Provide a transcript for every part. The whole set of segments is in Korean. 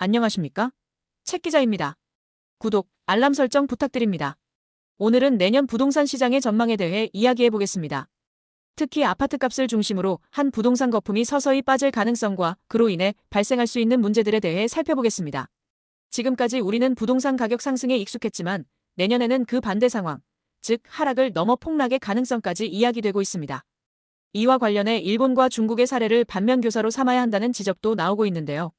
안녕하십니까? 책 기자입니다. 구독, 알람 설정 부탁드립니다. 오늘은 내년 부동산 시장의 전망에 대해 이야기해 보겠습니다. 특히 아파트값을 중심으로 한 부동산 거품이 서서히 빠질 가능성과 그로 인해 발생할 수 있는 문제들에 대해 살펴보겠습니다. 지금까지 우리는 부동산 가격 상승에 익숙했지만 내년에는 그 반대 상황, 즉 하락을 넘어 폭락의 가능성까지 이야기되고 있습니다. 이와 관련해 일본과 중국의 사례를 반면교사로 삼아야 한다는 지적도 나오고 있는데요.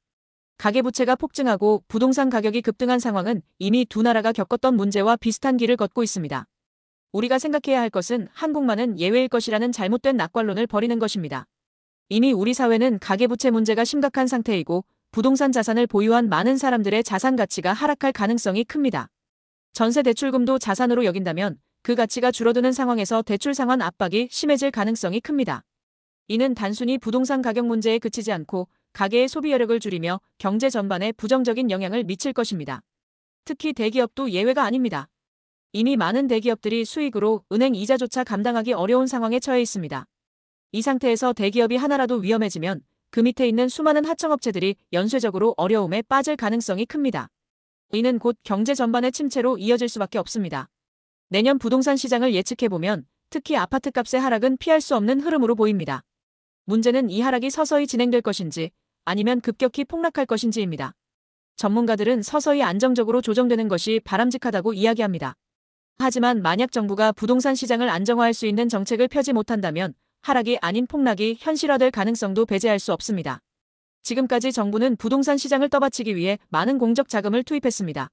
가계부채가 폭증하고 부동산 가격이 급등한 상황은 이미 두 나라가 겪었던 문제와 비슷한 길을 걷고 있습니다. 우리가 생각해야 할 것은 한국만은 예외일 것이라는 잘못된 낙관론을 버리는 것입니다. 이미 우리 사회는 가계부채 문제가 심각한 상태이고 부동산 자산을 보유한 많은 사람들의 자산 가치가 하락할 가능성이 큽니다. 전세 대출금도 자산으로 여긴다면 그 가치가 줄어드는 상황에서 대출 상환 압박이 심해질 가능성이 큽니다. 이는 단순히 부동산 가격 문제에 그치지 않고 가계의 소비 여력을 줄이며 경제 전반에 부정적인 영향을 미칠 것입니다. 특히 대기업도 예외가 아닙니다. 이미 많은 대기업들이 수익으로 은행 이자조차 감당하기 어려운 상황에 처해 있습니다. 이 상태에서 대기업이 하나라도 위험해지면 그 밑에 있는 수많은 하청업체들이 연쇄적으로 어려움에 빠질 가능성이 큽니다. 이는 곧 경제 전반의 침체로 이어질 수밖에 없습니다. 내년 부동산 시장을 예측해보면 특히 아파트값의 하락은 피할 수 없는 흐름으로 보입니다. 문제는 이 하락이 서서히 진행될 것인지 아니면 급격히 폭락할 것인지입니다. 전문가들은 서서히 안정적으로 조정되는 것이 바람직하다고 이야기합니다. 하지만 만약 정부가 부동산 시장을 안정화할 수 있는 정책을 펴지 못한다면 하락이 아닌 폭락이 현실화될 가능성도 배제할 수 없습니다. 지금까지 정부는 부동산 시장을 떠받치기 위해 많은 공적 자금을 투입했습니다.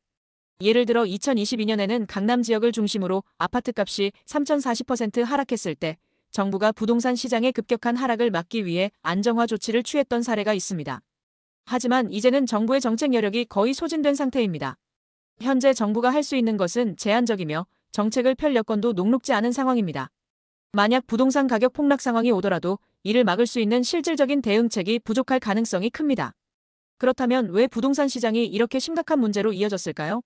예를 들어 2022년에는 강남 지역을 중심으로 아파트값이 3,040% 하락했을 때 정부가 부동산 시장의 급격한 하락을 막기 위해 안정화 조치를 취했던 사례가 있습니다. 하지만 이제는 정부의 정책 여력이 거의 소진된 상태입니다. 현재 정부가 할 수 있는 것은 제한적이며 정책을 펼 여건도 녹록지 않은 상황입니다. 만약 부동산 가격 폭락 상황이 오더라도 이를 막을 수 있는 실질적인 대응책이 부족할 가능성이 큽니다. 그렇다면 왜 부동산 시장이 이렇게 심각한 문제로 이어졌을까요?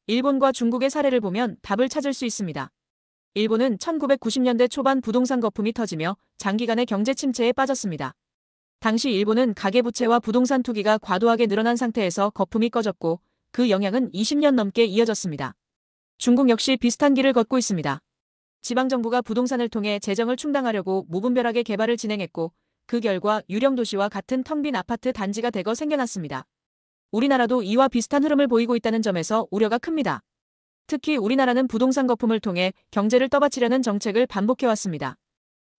일본과 중국의 사례를 보면 답을 찾을 수 있습니다. 일본은 1990년대 초반 부동산 거품이 터지며 장기간의 경제 침체에 빠졌습니다. 당시 일본은 가계부채와 부동산 투기가 과도하게 늘어난 상태에서 거품이 꺼졌고 그 영향은 20년 넘게 이어졌습니다. 중국 역시 비슷한 길을 걷고 있습니다. 지방정부가 부동산을 통해 재정을 충당하려고 무분별하게 개발을 진행했고 그 결과 유령 도시와 같은 텅 빈 아파트 단지가 대거 생겨났습니다. 우리나라도 이와 비슷한 흐름을 보이고 있다는 점에서 우려가 큽니다. 특히 우리나라는 부동산 거품을 통해 경제를 떠받치려는 정책을 반복해왔습니다.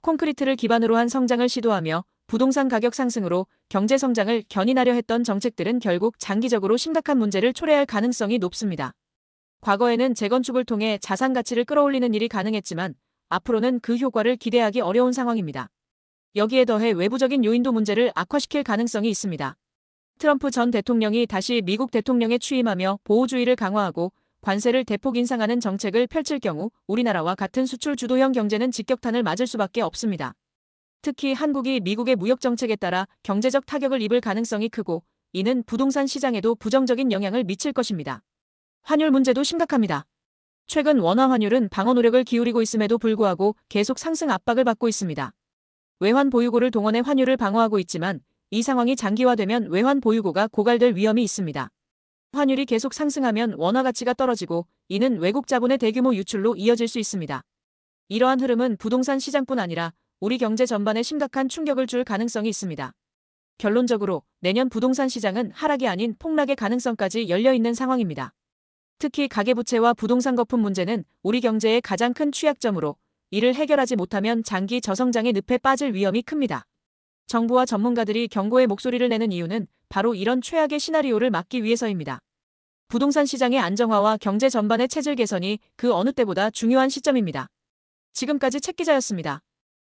콘크리트를 기반으로 한 성장을 시도하며 부동산 가격 상승으로 경제 성장을 견인하려 했던 정책들은 결국 장기적으로 심각한 문제를 초래할 가능성이 높습니다. 과거에는 재건축을 통해 자산 가치를 끌어올리는 일이 가능했지만 앞으로는 그 효과를 기대하기 어려운 상황입니다. 여기에 더해 외부적인 요인도 문제를 악화시킬 가능성이 있습니다. 트럼프 전 대통령이 다시 미국 대통령에 취임하며 보호주의를 강화하고 관세를 대폭 인상하는 정책을 펼칠 경우 우리나라와 같은 수출 주도형 경제는 직격탄을 맞을 수밖에 없습니다. 특히 한국이 미국의 무역 정책에 따라 경제적 타격을 입을 가능성이 크고 이는 부동산 시장에도 부정적인 영향을 미칠 것입니다. 환율 문제도 심각합니다. 최근 원화 환율은 방어 노력을 기울이고 있음에도 불구하고 계속 상승 압박을 받고 있습니다. 외환 보유고를 동원해 환율을 방어하고 있지만 이 상황이 장기화되면 외환 보유고가 고갈될 위험이 있습니다. 환율이 계속 상승하면 원화 가치가 떨어지고 이는 외국 자본의 대규모 유출로 이어질 수 있습니다. 이러한 흐름은 부동산 시장뿐 아니라 우리 경제 전반에 심각한 충격을 줄 가능성이 있습니다. 결론적으로 내년 부동산 시장은 하락이 아닌 폭락의 가능성까지 열려있는 상황입니다. 특히 가계부채와 부동산 거품 문제는 우리 경제의 가장 큰 취약점으로 이를 해결하지 못하면 장기 저성장의 늪에 빠질 위험이 큽니다. 정부와 전문가들이 경고의 목소리를 내는 이유는 바로 이런 최악의 시나리오를 막기 위해서입니다. 부동산 시장의 안정화와 경제 전반의 체질 개선이 그 어느 때보다 중요한 시점입니다. 지금까지 책 기자였습니다.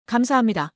감사합니다.